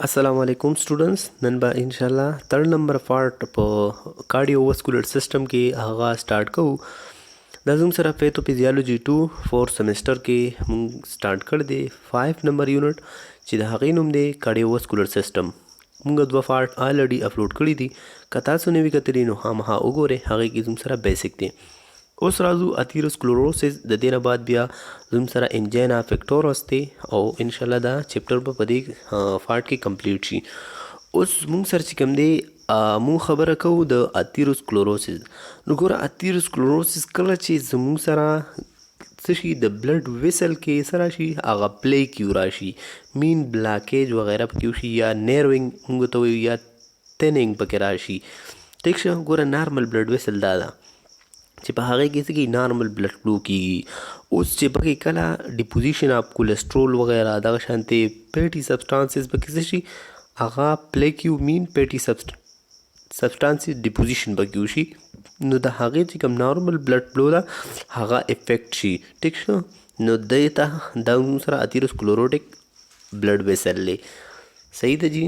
السلام علیکم سټوډنټس نن به ان شاء الله تھرد نمبر پارت په کارډیوواسکولر سیستم کې هغه سٹارټ کوو. دا زموږ سره پیتوفیزیالوجي 2 4 سیمسټر کې مونږ سٹارټ کړی دی 5 نمبر یونټ چې د هغې نوم دی کارډیوواسکولر سیستم. مونږ دوه پارت آلریډي اپلوډ کړي دي. که تاسو نه وي کتلي نو خامخا وګورئ، هغې کې زموږ سره بیسک دی. اوس راځو اثیروسکلوروسس، د دې نه بعد بیا زموږ سره انجینا فیکټورس دی او انشاءالله دا چپټر به په دې پارت کې کمپلیټ شي. اوس مونږ سره چې کوم دی مونږ خبره کوو د اثیروسکلوروسس. نو ګوره اثیروسکلوروسس کله چې زموږ سره څه شي د بلډ ویسل کې څه راشي، هغه پلیکیو راشي، مین بلاکیج وغیره پکې وشي یا نیروینګ مونږ ته وایو یا تیننګ پکې راشي. ټیک شه، ګوره نارمل بلډ ویسل دا ده چې په هغې کې څه کېږي، نارمل بلډ فلو کېږي. اوس چې پکې کله ډیپوزیشن اف کولیسټرول وغیره دغه شانتې پیټي سبسټانسز پکې څه شي، هغه پلیکیو مین پیټي سبسټانسز ډیپوزیشن پکې وشي، نو د هغې چې کوم نارمل بلډ فلو ده هغه افیکټ شي. ټیک شو، نو دې ته دا موږ سره اثیروسکلوروټیک بلډ ویسل دی. صحیح ده جی.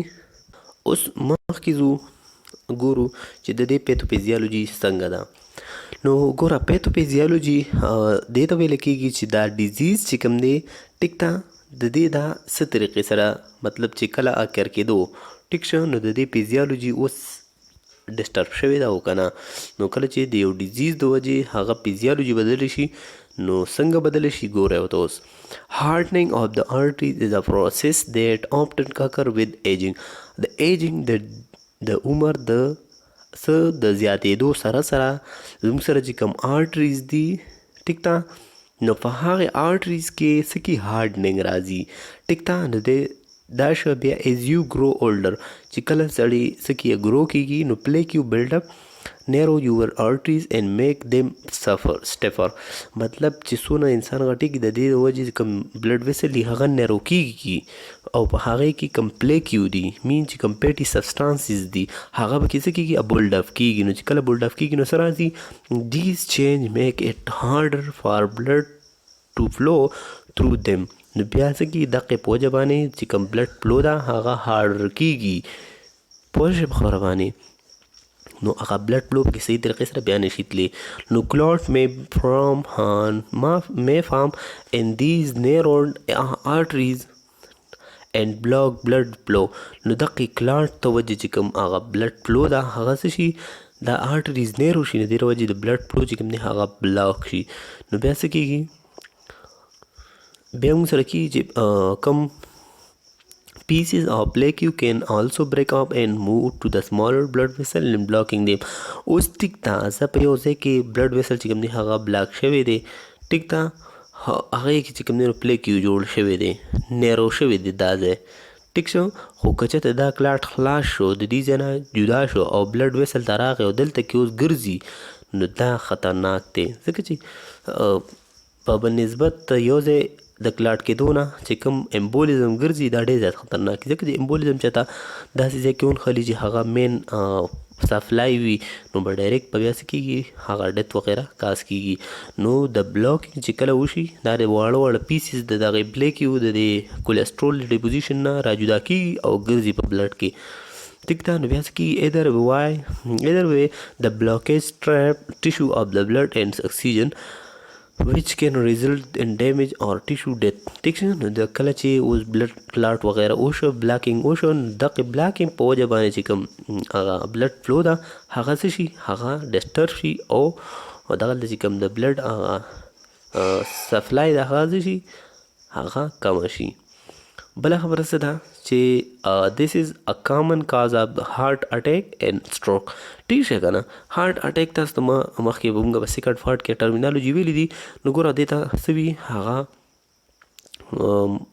اوس مخکې ځو ګورو چې د دې پیتوفیزیالوجي څنګه ده. نو ګوره پیتوفیزیالوجي دې ته ویل کېږي چې دا ډیزیز چې کوم دی، ټیک ده، د دې دا څه طریقې سره مطلب چې کله اکر کېدو، ټیک شه، نو د دې فیزیالوجي اوس ډسټرب شوې ده او که نه. نو کله چې د یو ډیزیز د وجې هغه فیزیالوجي بدلی شي، نو څنګه بدلی شي ګوره ورته اوس. هارډنینګ of the arteries is a process that often occur with aging. د ایجنګ د عمر د څه د زیاتېدو سره سره زموږ سره چې کوم آرټریز دي، ټیک ده، نو په هغې آرټریز کې څه کې هارډنینګ راځي. ټیک ده، نو دا شه بیا ایز یو ګرو اولډر، چې کله سړی څه کې ګرو کېږي نو پلیک یو بلډ اپ narrow your arteries and make them stiffer. مطلب چې څونه انسان غټېږي د دې د وجې کوم بلډ ویسل دي هغه نیرو کېږي او په هغې کې کوم پلیکیو دي، مین چې کوم پیټي سبسټانسز دي هغه به کې څه کېږي، بولډ اپ کېږي. نو چې کله بولډ اپ کېږي نو څه راځي، these change make it harder for blood to flow through them. نو بیا څه کېږي، دقې په وجه باندې چې کوم بلډ فلو ده هغه هارډر کېږي. پوه شوې په خبره باندې، نو هغه بلډ فلو پکې صحیح طریقې سره بیا نشي تللی. نو کلاټ may form in these narrowed arteries and block blood flow. نو دقې کلاټ ته وجې چې کوم هغه بلډ فلو ده هغه څه شي، دا آرټریز نیرو شي، نو دې وجې د بلډ فلو چې کوم دی هغه بلاک شي. نو بیا څه کېږي، بیا موږ سره کېږي چې کوم pieces of plaque can also break up and move to the smaller blood vessel and blocking them. اوس ټیک ده، زه په یو ځای کې بلډ ویسل چې کوم دی هغه بلاک شوی دی، ټیک ده، هغې کې چې کوم دی نو پلیکیو جوړ شوی دی، نیرو شوی دی دا ځای، ټیک شو. خو که چېرته دا کلاټ خلاص شو، د دې ځای نه جدا شو او بلډ ویسل ته راغی او دلته کې اوس ګرځي، نو دا خطرناک دی، ځکه چې په بنسبت یو ځای د کلاټ کېدو نه چې کوم امبولیزم ګرځي دا ډېر زیات خطرناک دی، ځکه چې امبولیزم چې ته داسې ځای کې ونښلي چې هغه مین سپلای وي، نو به ډایرکټ په بیا څه کېږي، هغه ډیت وغیره کاز کېږي. نو د بلاکینګ چې کله وشي، دا د واړه واړه پیسز د دغې پلیکیو د دې کولیسټرول ډیپوزیشن نه را جدا کېږي او ګرځي په بلډ کې، ټیک ده. نو بیا څه کېږي، either way the blockage trap tissue of the blood and oxygen which can result in damage or tissue death. ټیک شو، نو د کله چې اوس بلډ کلاټ وغیره وشو، بلاکینګ وشو، دغې بلاکینګ په وجه باندې چې کوم هغه بلډ فلو ده هغه څه شي، هغه ډسټرب شي او دغلته چې کوم د بلډ سپلای ده هغه څه شي، هغه کمه شي. بله خبره څه ده چې this is a common cause of heart attack and stroke. ټیک شه که نه، هارټ اټیک تاسو ته مخکې به موږ په سیکنډ پارټ کې ټرمینالوجي ویلي دي. نو ګوره دې ته څه وي، هغه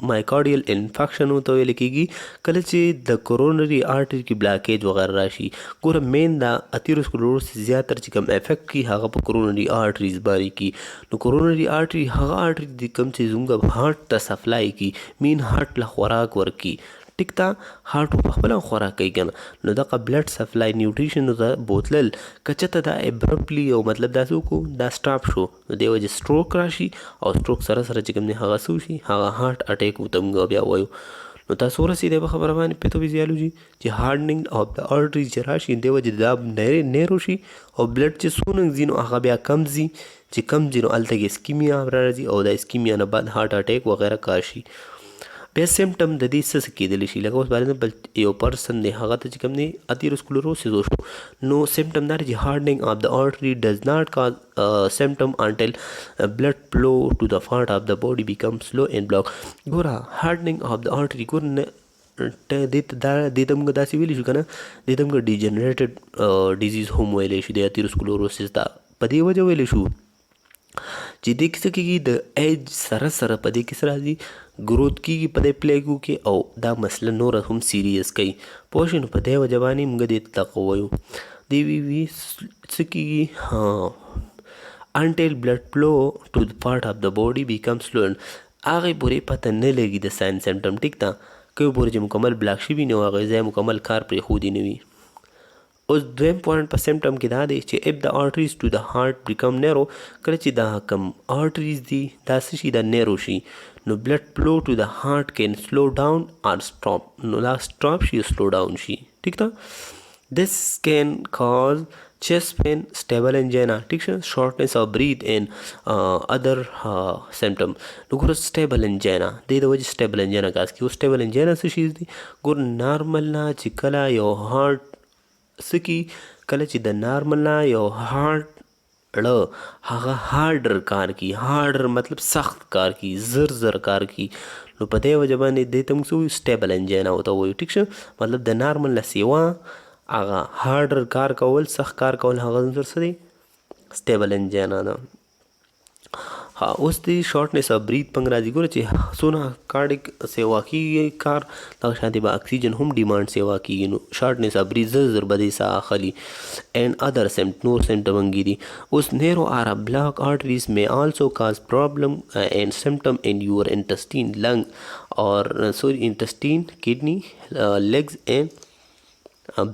مایکارډیل انفیکشن ورته ویل کېږي کله چې د کورونري آرټري کې بلاکیج وغیره راشي. ګوره مین دا اثیروسکلوروسس زیاتره چې کوم افیکټ کوي هغه په کورونري آرټریز باندې کوي. نو کورونري آرټري هغه آرټري دي کوم چې زموږ هارټ ته سپلای کوي، مین هارټ له خوراک ورکوي، ټیک ده، هارټ په خپله خوراک کوي که نه. نو دغه بلډ سپلای نیوټریشن ته بوتلل که چېرته دا ابرپټلی او مطلب دا څه وکړو، دا سټاپ شو، نو دې وجې سټروک راشي او سټروک سره سره چې کوم دی هغه څه وشي، هغه هارټ اټیک ورته موږ بیا وایو. نو تاسو ورسېدئ په خبره باندې پیتوفیزیالوجي چې هارډنینګ اف د آرټریز چې راشي د وجې دا نیرو شي او بلډ چې څونه ځي نو هغه بیا کم ځي چې کم ځي نو هلته کې اسکیمیا راځي او د اسکیمیا نه بعد هارټ اټیک وغیره کار شي. بیا سیمټم د دې څه کېدلی شي لکه اوس فار ایگزامپل یو پرسن دی هغه ته چې کوم دی اثیروسکلروسس وشو نو سیمټم دا دی چې هارډنینګ اف د آرټري ډز ناٹ کاز سیمټم انټل بلډ فلو ټو د پارټ اف د باډي بیکم سلو اینڈ بلاک. ګوره هارډنینګ اف د آرټري ګوره دې ته موږ داسې ویلی شو که نه دې ته موږ ډیجنریټډ ډیزیز هم ویلی شو د اثیروسکلروسس ته په دې وجه ویلی شو چې دې کې څه کېږي د ایج سره سره په دې کې څه راځي ګروت کېږي په دې پلیګو کې او دا مسله نوره هم سیریس کوي پوه شوې نو په دې وجه باندې موږ دې ته دغه وایو دې څه کېږي انټل بلډ فلو ټو د پارټ اف د باډي بیکم سلو هغې پورې پته نه لګي د ساین سیمټم ټیک ده که پورې چې مکمل بلاک شوي نو هغې ځای مکمل کار پرېښودی نه وي. اوس دویم پوینټ په سیمټم کې دا دی چې اف د آرټریز ټو د هارټ بیکم نیرو کله چې دا کم آرټریز دي دا څه شي دا نیرو شي نو بلډ فلو ټو د هارټ کین سلو ډاون آر سټاپ نو دا سټاپ شي سلو ډاون شي ټیک ده. دس کین کاز chest pain, stable angina, ٹھیک ہے shortness of breath and other symptom. نو ګوره stable angina د وجې stable angina کاس کې stable angina څه شي دي ګوره نارمل نه چې کله یو هارټ څه کی کله چې د نارمل نه یو هارټ هغه هارډر کار کی هارډر مطلب سخت کار کی زر کار کی نو په دې وجه باندې دې ته موږ څه وایو stable angina ورته وایو ټیک شه مطلب د نارمل نه سیوا هغه هارډر کار کول سخت کار کول هغه زر څه دی stable angina ده. ها اوس د شارټنس اف بریث پنګ راځي ګوره چې څونه کارډیک سیوا کېږي کار دغه شانتې به اکسیجن هم ډیمانډ سیوا کېږي نو شارټنس اف بریث زر به دې ساه اخلي اینډ ادر نور سیمټم دي. اوس نیرو آر بلاک آرټریز may also cause problem and symptom in your intestine lung or intestine kidney legs and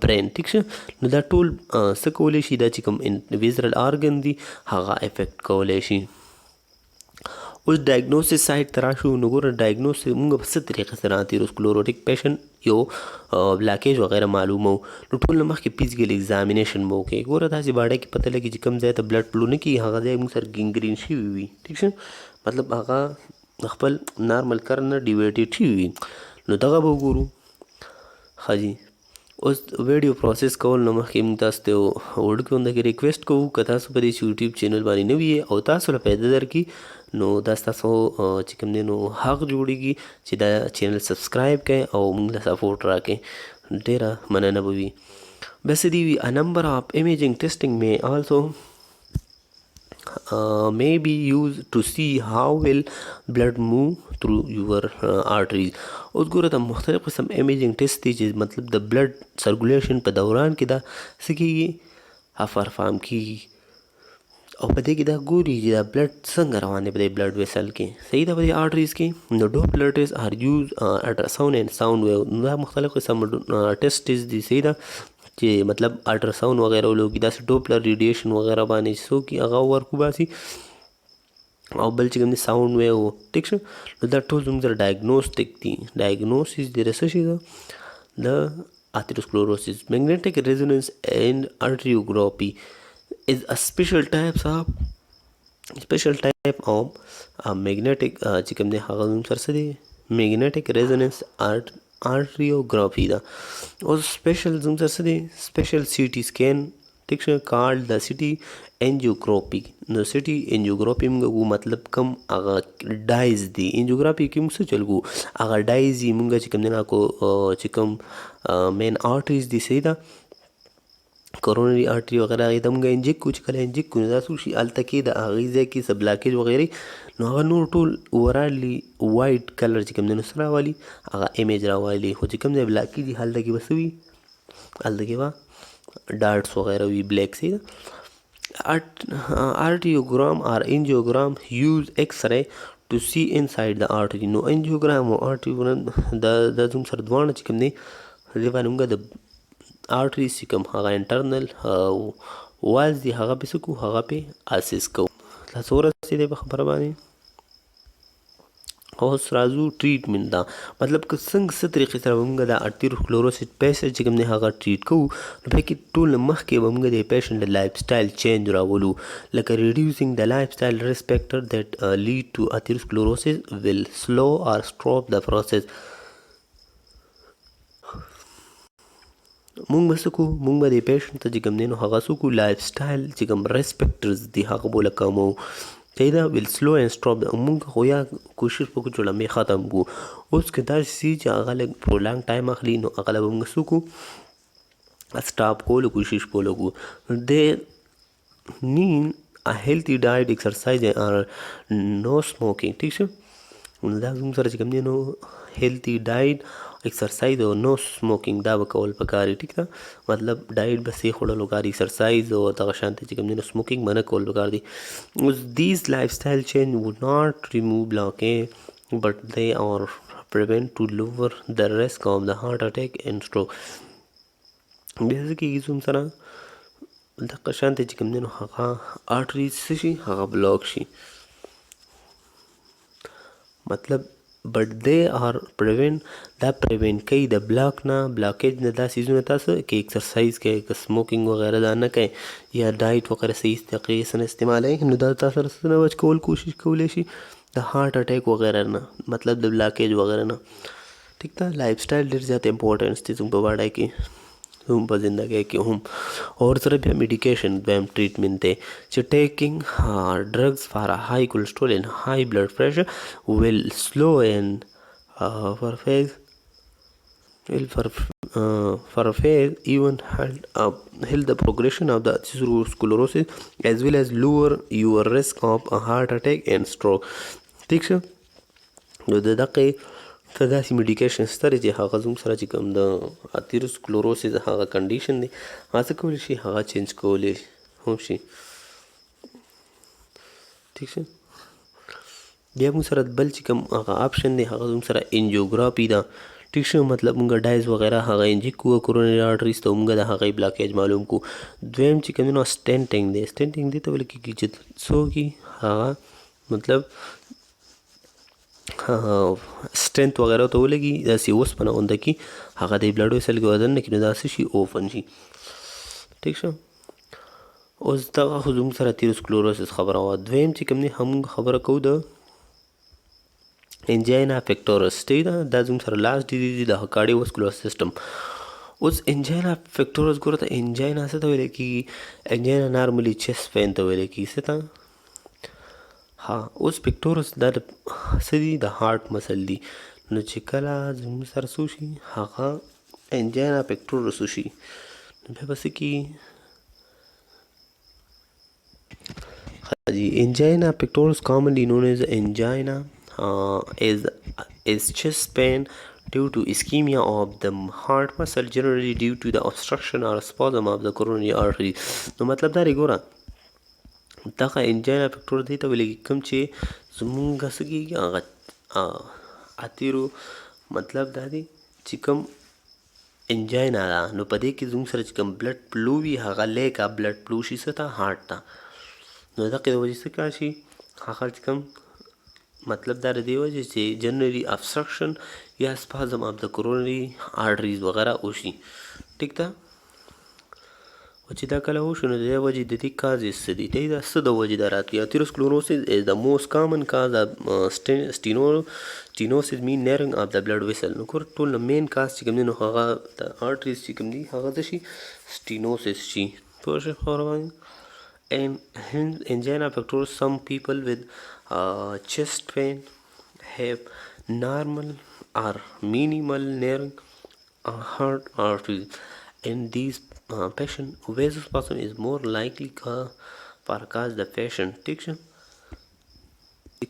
برین ٹھیک شه نو دا ټول څه کولی شي دا چې کوم ویزرل آرګن دي هغه افیکټ کولی شي. اوس ډایګنوسس سایډ ته راشو نو ګوره ډایګنوسس موږ په څه طریقې سره اثیروسکلروټیک پیشنټ یو بلاکیج وغیره معلومو نو ټول نه مخکې فزیکل ایگزامینیشن به وکړئ. ګوره داسې باډۍ کې پته لګي چې کوم ځای ته بلډ فلو نه کېږي هغه ځای موږ سره ګینګرین شوي وي ټیک شه مطلب هغه خپل نارمل کار نه ډیویټډ شوي وي نو دغه به وګورو ښه جي. اوس ویډیو پروسس کول نو مخکې موږ تاسو ته وړوکې غونډه کې ریکویسټ کوو که تاسو په دې یوټیوب چینل باندې نوي یې او تاسو له پیدا درکړي نو دا ستاسو چې کوم دی نو حق جوړیږي چې دا چینل سبسکرایب کړئ او موږ له سپورټ راکړئ ډېره مننه به وي. بس دی وي a number of imaging testing may also may be used to see how well blood move through your arteries. اوس ګوره د مختلف قسم امیجنګ ټیسټ دی چې مطلب د بلډ سرکولیشن په دوران کې دا څه کېږي افرفام کېږي او په دې کې دا ګوري چې دا بلډ څنګه روان دی په دې بلډ ویسل کې صحیح ده په دې آرټریز کې نو ډوپلر ټیسټ آر یوز الټراساوند اینډ ساوند ویو نو دا مختلف قسم ټیسټ دي صحیح ده چې مطلب الټراساوند وغیره ولوګي داسې ډوپلر ریډیشن وغیره باندې څوک هغه ورکو باسي او بل چې کوم دی ساوند ویو ټیک شه نو دا ټول زموږ سره ډایګنوسټیک دي. ډایګنوسس د څه شي ده د اثیروسکلروسس. میګنیټک ریزونانس اینډ ارټریوګرافي is a special type of magnetic چې کوم دی هغه زموږ سره څه دی میګنیټک ریزونانس ارټریوګرافي ده. او سپیشل زموږ سره څه دی سپیشل سی ټي سکین ټیک شه کارډ د سټي انجیوګرافي نو سټي انجیوګرافي موږ مطلب کم هغه ډایز دي انجیوګرافي کې موږ څه چلګو هغه ډایز یې موږ چې کوم دی کو چې کوم مین آرټریز دي صحیح ده کورونري آرټري وغیره هغې ته موږ انجیک کړو چې کله انجیک کړو نو دا څه شي هلته کې د هغې ځای کې څه بلاکیج وغیرې نو هغه نور ټول اوورالي وایټ کلر چې کوم دی نو څه راولي هغه امیج راولي خو چې کوم ځای بلاکیج وي هلته کې به څه وي هلته کې به ډاټس وغیره وي بلیک صحیح ده. Arteriogram or angiogram use X-ray to see inside the artery. نو angiogram او arteriogram د زموږ سره دواړه چې کوم دی دې باندې موږ د arteries چې کوم هغه انټرنل والز دي هغه پې څه کوو هغه پې اسیس کوو. تاسو ورسېدئ په خبره باندې اوس راځو ټریټمنټ ته. مطلب که څنګه څه طریقې سره به موږ د ارتیروسکلوروسس پیشنټ چې کوم دی هغه ټریټ کوو، نو په کې ټول مخکې به موږ د پیشنټ د لایف سټایل چینج راولو، لکه ریډیوسینګ د لایف سټایل ریسک فیکټر دیټ لیډ ټو ارتیروسکلوروسس ویل سلو اور سټاپ د پروسس. مونږ به څه کوو، مونږ به د پیشنټ ته چې کوم دی نو هغه څه کوو، لایف سټایل چې کوم ریسک فیکټرز دي هغه به ولکمو. صحیح ده، ویل سلو اینډ سټاپ. مونږ خو یا کوشش وکړو چې لمبې ختم کړو. اوس که داسې سي چې هغه لږ پرولانګ ټایم اخلي، نو هغه له به مونږ څه کوو، سټاپ کولو کوشش کولو کوو. د نین a healthy diet, exercise or no smoking. ٹھیک شو، نو دا زموږ سره چې کوم دی نو هیلتي ډایټ، ایکسرسایز او نو سموکینګ دا به کول پکار دي. ټیک ده، مطلب ډایټ به صحیح خوړل پکار دي، ایکسرسایز او دغه شانته چې کوم دی نو سموکینګ به نه کول پکار دي. اوس دیز لایف سټایل چینج would not remove blockade but they are prevent to lower the risk of the heart attack and stroke. بیا څه کېږي زموږ سره دغه شانته چې کوم دی نو هغه آرټریز څه شي، هغه بلاک شي. مطلب بټ دی آر پریوینټ، دا پریوینټ کوي د بلاک نه، بلاکیج نه. دا څیزونه تاسو که ایکسرسایز کوئ، که سموکینګ وغیره دا نه کوئ، یا ډایټ وغیره صحیح طریقې سره استعمالوئ، نو دا تاسو سره څه نه بچ کول کوشش کولی شي، د هارټ اټیک وغیره نه، مطلب د بلاکیج وغیره نه. ټیک ده، لایف سټایل ډېر زیات امپورټنس دی زموږ په باډۍ کې، هم په زندګۍ کې هم. اور سره بیا میډیکیشن دویم ټریټمنټ دی چې ټیکنګ ډرګز فار هائی کولیسټرول اینڈ هائی بلډ پریشر will slow and for a phase even halt the progression of the atherosclerosis as well as lower your risk of a heart attack and stroke. ٹھیک شو، نو د دقې ته داسې میډیکیشن شته دی چې هغه زموږ سره چې کوم د اتیروسکلوروسس هغه کنډیشن دی، هغه څه کولی شي، هغه چینج کولی هم شي. ٹھیک شو، بیا موږ سره بل چې کوم هغه آپشن دی هغه زموږ سره انجیوګرافي ده. ٹھیک شو، مطلب موږ ډایز وغیره هغه انجیک کوو کورونري آرټریز ته، موږ د هغې بلاکیج معلوم کوو. دویم چې کوم دی نو سټینټینګ دی. سټینټینګ دې ته ویل کېږي چې څه وکړي، هغه مطلب سټرینت وغیره ته ولګي، داسې اوسپنه غونده کړي، هغه د بلډ ویسل کې وزن نه کړي، نو دا څه شي، اوپن شي. ٹھیک شو، اوس دغه خو زموږ سره اتیروسکلوروسس خبره وه. دویم چې کوم دی هموږ خبره کوو د انجینا پیکټورس. ٹھیک ده، دا زموږ سره لاست ډیزیز دی د کارډیوواسکولر سیسټم. اوس انجینا پیکټورس ګوره ته انجینا څه ته ویل کېږي، انجینا نارملي چیسټ پین ته ویل کېږي. څه ته؟ ها، اوس پیکټورس دا د څه دي، د هارټ مسل دي. نو چې کله زموږ سره څه وشي، هغه انجینا پیکټورس وشي، نو بیا به څه کېږي، angina pectoris commonly known as angina is chest pain due to ischemia of the heart muscle, generally due to the obstruction or spasm of the coronary artery. نو مطلب دا دی ګوره، دغه انجینا پیکټور دی ته ویل کېږي کوم چې زمونږ څه کېږي، هغه اتیرو مطلب دا دی چې کوم انجینا ده، نو په دې کې زموږ سره چې کوم بلډ فلو وي، هغه لیکه بلډ فلو شي څه ته، هارټ ته. نو دغې د وجې څه کار شي، هغه چې کوم مطلب دا د دې وجې چې جنرالي ابسټرکشن یا سپازم آف د کورونري آرټریز وغیره وشي. ټیک ده، و چې دا کله وشو، نو د دې وجې د دې کازز څه دي، ټیک ده، څه د وجې دا راتلي. اتیروسکلوروسس از د موست کامن کاز of stenosis mean narrowing of the blood vessel. نو ګوره ټول مین کاز چې کوم دی، نو هغه د آرټریز چې کوم دي هغه څه شي، سټینوسس شي. پوه شوې خبره باندې؟ And angina pectoris, some people with chest pain have normal or minimal narrowing heart arteries. In these patients, vasospasm is more likely for cause the patient. ٹھیک شو،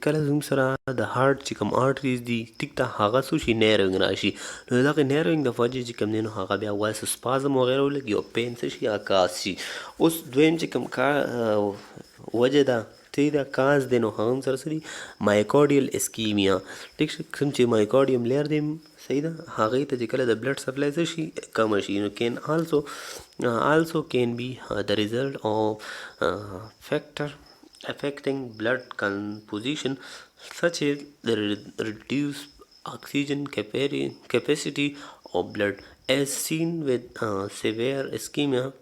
کله زموږ سره د هارټ چې کوم آرټریز دي، ټیک ده، هغه څه شي، نیروینګ راشي، نو د دغې نیروینګ د وجې چې کوم دی، نو هغه بیا وایس سپازم وغیره ولګي او پین څه شي، کاز شي. اوس دویم چې کوم وجه ده، ټیک ده، کاز دی، نو هغه هم سره څه دي، مایکارډیل اسکیمیا. ټیک شو، کوم چې مایکارډیم لیر دی، صحیح ده، هغې ته چې کله د بلډ سپلای څه شي، کمه شي، نو کین also can be the result of factor affecting blood composition, such as the reduced oxygen capacity of blood, as seen with severe ischemia.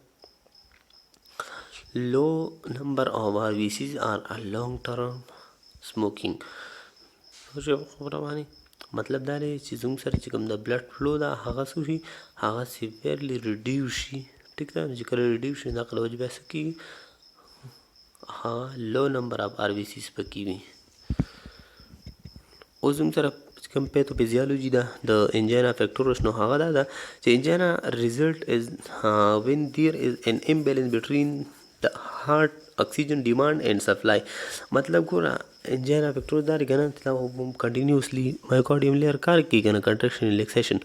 Low number of RBCs are a long-term smoking. خبره باندې مطلب دا دی چې زموږ سره چې کوم د بلډ فلو ده هغه څه شي هغه سیویرلی ریډیوس شي ټیک ده چې کله ریډیوس شي د هغه له وجې بیا څه کېږي هغه لو نمبر اف آر بي سیز پکې وي اوس زموږ سره کوم پیتوفیزیالوجي ده د انجینا فیکټورس نو هغه دا ده چې انجینا ریزلټ از when there is an imbalance between the heart oxygen demand and supply مطلب ګوره انجینا فیکټور دا دی کنه دا کنټینیوسلی مایوکارډیم لیر کار کوي کنه کنټرکشن ریلیکسیشن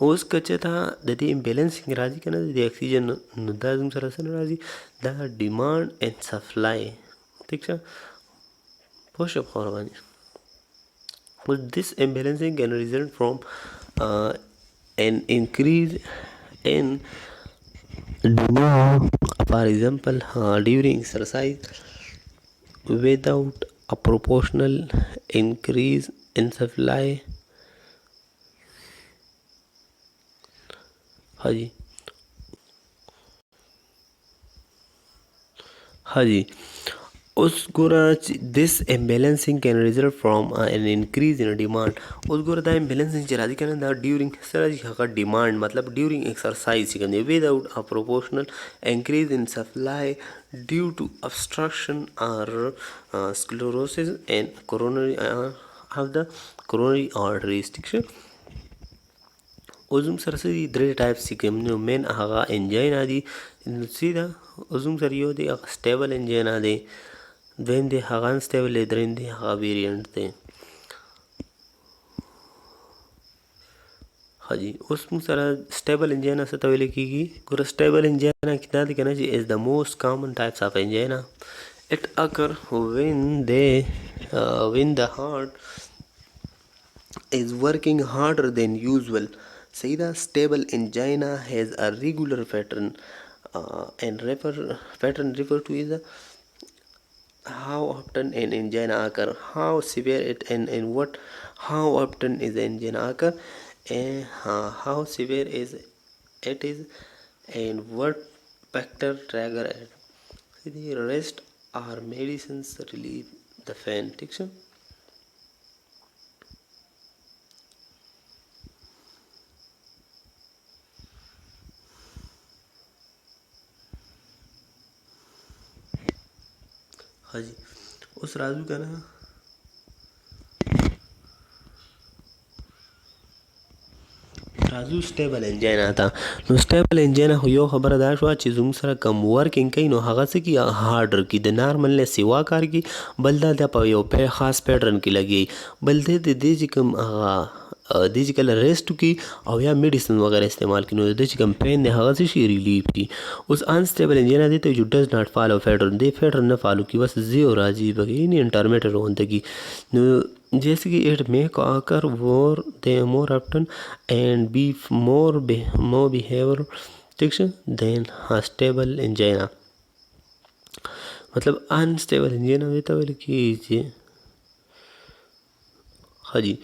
اوس که چېرته د دې امبیلنسینګ راځي کنه د اکسیجن نو دا زموږ سره څه نه راځي دا ډیمانډ اینډ سپلای ٹھیک شه پوه شو په خبره باندې But this imbalancing can result from an increase in demand, for example, during exercise, without a proportional increase in supply. Haji. اوس ګوره چې this imbalancing can result from an increase in demand اوس ګوره دا imbalancing چې راځي کنه دا during څه راځي هغه demand مطلب during exercise چې کنه without a proportional increase in supply due to obstruction or sclerosis and coronary of the coronary arteries ٹھیک شه اوس زموږ سره څه دي درې ټایپس چې کوم نو مین هغه انجینا دي سیده اوس زموږ سره یو دی هغه سټیبل انجینا دی دویم دی هغه انسټیبل دی دریم دی هغه ویریانټ دی حاجي اوس موږ سره سټیبل انجینا څه ته ویل کېږي ګوره سټیبل انجینا کې دا دی که نه چې از د موسٹ کامن ټایپس اف انجینا it occur when the heart is working harder than usual. Say the stable angina has a regular pattern and pattern referred to is how often an angina occur, how severe it and what, how often is the angina occur, and how severe is it is, and what factor trigger it. The rest are medicines relieve the pain. ठीक है हाँ जी उस राजू का ना राजू स्टेबल انجینا تا نو سټیبل انجینا خو یو خبره دا شوه چې زموږ سره کم ورکینګ کوي نو هغه څه کې هارډر کې د نارمل نه سیوا کار کې بل دا په یو خاص پیټرن کې لګي بل دې چې کوم هغه دې چې کله ریسټ وکړي او یا میډیسن وغیره استعمال کړي نو د چې کوم پین دی هغه څه شي ریلیف کړي اوس انسټیبل انجینا دی ته جو ډز ناٹ فالو پیټرن دی پیټرن نه فالو کړي بس زیرو راځي بګي نه انټرمیټر وندګي نو جیسے کہ it may occur more often and be more behavior ٹھیک ہے than a stable angina مطلب unstable angina دیتا ویل کیجئے ہاں جی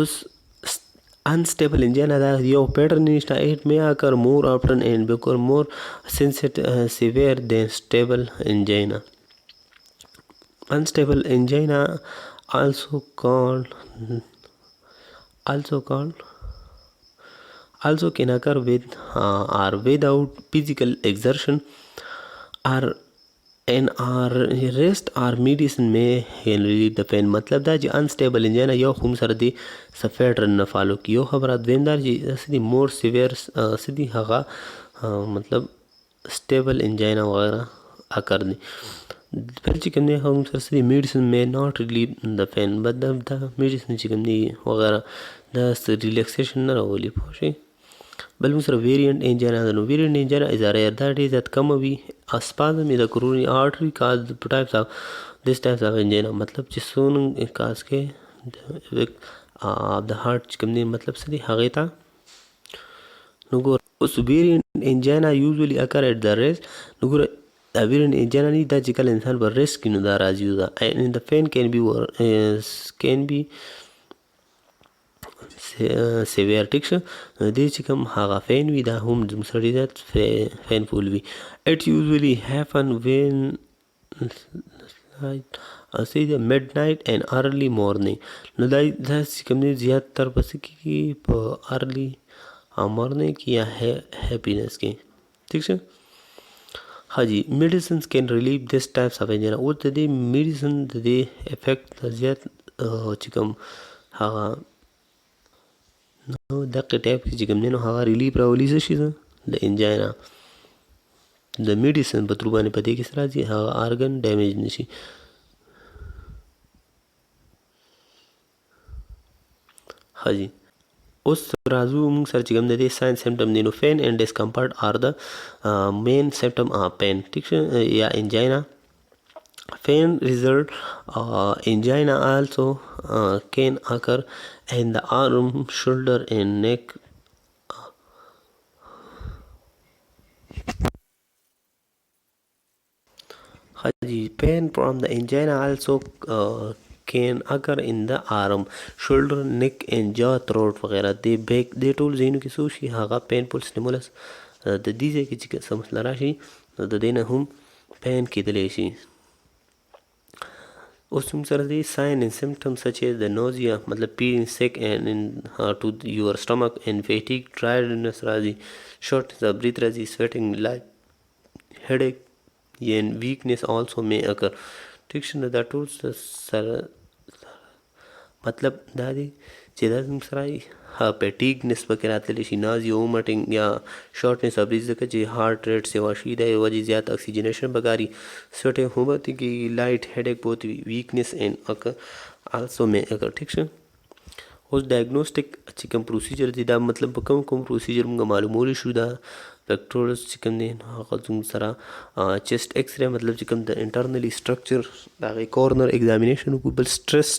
اس unstable angina دا یو پیٹرن نشتا it may occur more often and become more severe than stable angina unstable angina also can occur with or without physical exertion or rest or medicine may relieve the pain مطلب دا چې unstable angina یو خو سره دی سفیټرن نه فالو کی یو خبره دویم دا چې سدي مور سیویر سدي هغه مطلب stable angina وغیرہ اکر دی بل چې کوم دی هم سره سدي medicine may not relieve the pain but the medicine چې کوم دی وغیرہ دا relaxation نه راولي پوه شئ بل موږ سره variant angina ده نو variant angina is rare that is that come وي spasm in the coronary artery cause the types of this types of angina مطلب چې څونه کاز کې د هارت چې کوم دی مطلب څه دی هغې ته نو ګوره اوس variant angina usually occur at the rest نو ګوره دا ویرن انجنانی دا چې کله انسان پر ریسک نو دا راځي دا and the fan can be severe ټیک شه دې چې کوم هغه فین وي دا هم زموږ سره ډېر painful وي it usually happen when say the midnight and early morning نو دا چې کوم دی زیات تر پس کېږي په early morning کې یا happiness کې ٹھیک شه हाँ जी medicines can relieve this types of angina اوس د دې medicine د دې افیکټ زیات چې کوم هغه نو دغه ټایپ چې کوم دی نو هغه ریلیف راولي څه شي د انجینا د میډیسن په ترو باندې په دې کې څه راځي هغه ارګن ډیمیج نشي हाँ जी اوس راځو موږ سره چې کوم د دې ساين سمپټم دی نو پین اینڈ ډسکمفورټ آر د مین سمپټم آف پین ٹھیک شه یا انجینا pain result angina also can occur in the arm shoulder and neck pain from the angina also can occur in the arm shoulder neck and jaw throat وغیرہ دی بیک دی ټول زینو کې سو شي هغه painful stimulus د دې ځای کې چې څه مسله راشي نو د دې نه هم pain کېدلی شي اوس موږ سره دی sign and symptoms such as the nausea مطلب feeling sick and in to your stomach and fatigue tiredness راځي shortness of breath راځي sweating light headache and weakness also may occur ٹھیک شه دا ټول سره مطلب دا دی چې دا موږ سره پیټیګنس پکې راتلی شي نازیا وومټینګ یا شارټنس اف بریث ځکه چې هارټ ریټ سیوا شي د یو وجې زیات اکسیجنیشن پکاري سویټینګ هم ہوتی कि light headache बहुत weakness and also में अगर ठीक है उस डायग्नोस्टिक چې کوم پروسیجر دی دا مطلب کوم پروسیجر موږ معلومولی شو دا پکټورس چې کوم دی هغه زموږ سره چیسټ ایکس ری مطلب چې کوم د انټرنلی سټرکچر د هغې کورنر ایگزامینیشن وکړو بل سټرس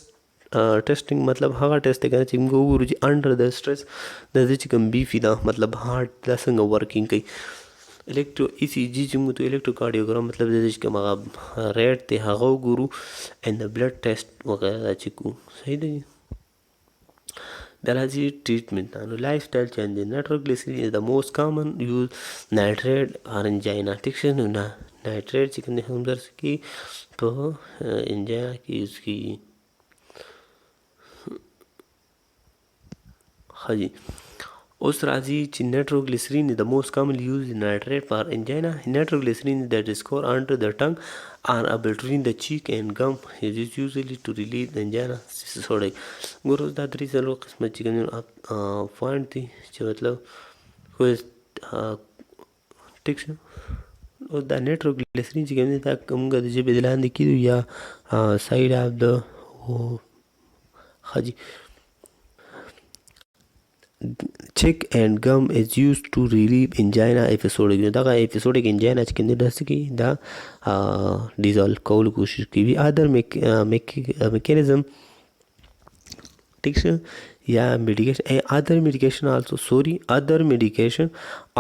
ټیسټینګ مطلب هغه ټیسټ دی کنه چې موږ وګورو چې انډر د سټرس د دې چې کوم بیفي دا مطلب هارټ دا څنګه ورکینګ کوي الکترو ای سی جی چې موږ ته الکتروکارډیوګرام مطلب د دې چې کوم هغه ریټ دی هغه وګورو اینډ د بلډ ټیسټ وغیره دا چې کوو صحیح دی There is treatment and lifestyle changes. Nitroglycerin is the most common used nitrate or angina. ठीक है ना nitrate चिकन हम दर की तो angina की उसकी हाँ जी उस राजी nitroglycerin is the most commonly used nitrate for angina. Nitroglycerin that is scored under the tongue or between the cheek and gum is usually to relieve the angina. sorry ګورو دا درې څلور قسمه چې کوم پوینټ دي چې مطلب خو ټیک شه او دا نیټروګلیسرین چې کوم دی دا موږ د ژبې د لاندې کیدو یا سایډ اف د ښه جي cheek and gum is used to relieve angina episodic دغه episodic angina چې کوم دی دا څه کوي دا ډیزالو کولو کوشش کوي other mechanism ٹھیک ہے یا other medication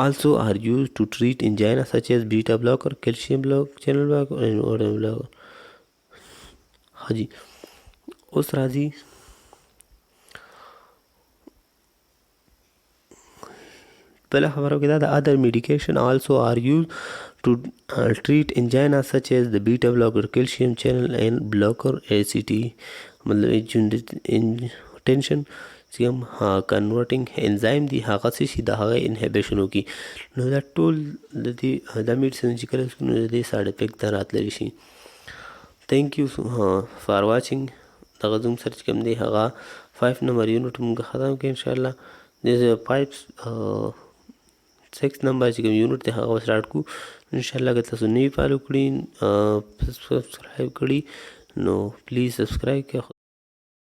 also are used to treat angina such as beta blocker calcium blocker channel blocker and odem blocker हाँ जी उस राजी पहला खबरों के बाद other medication also are used to treat angina such as the beta blocker calcium channel and blocker ACT मतलब टेंशन چې هم کنورټینګ انزایم دی هغه څه شي د هغه انهبیشن وکړي نو دا ټول د دې دا میډیسن چې کله نو د دې سایډ افیکټ ته راتللی شي تھینک یو فار واچینګ دغه زموږ سره چې کوم دی هغه 5 نمبر یونټ موږ ختم کړو انشاءالله د 6 نمبر چې کوم یونټ دی هغه سٹارټ کړو انشاءالله که تاسو نوي فالو کړي سبسکرایب کړي نو پلیز سبسکرایب کړئ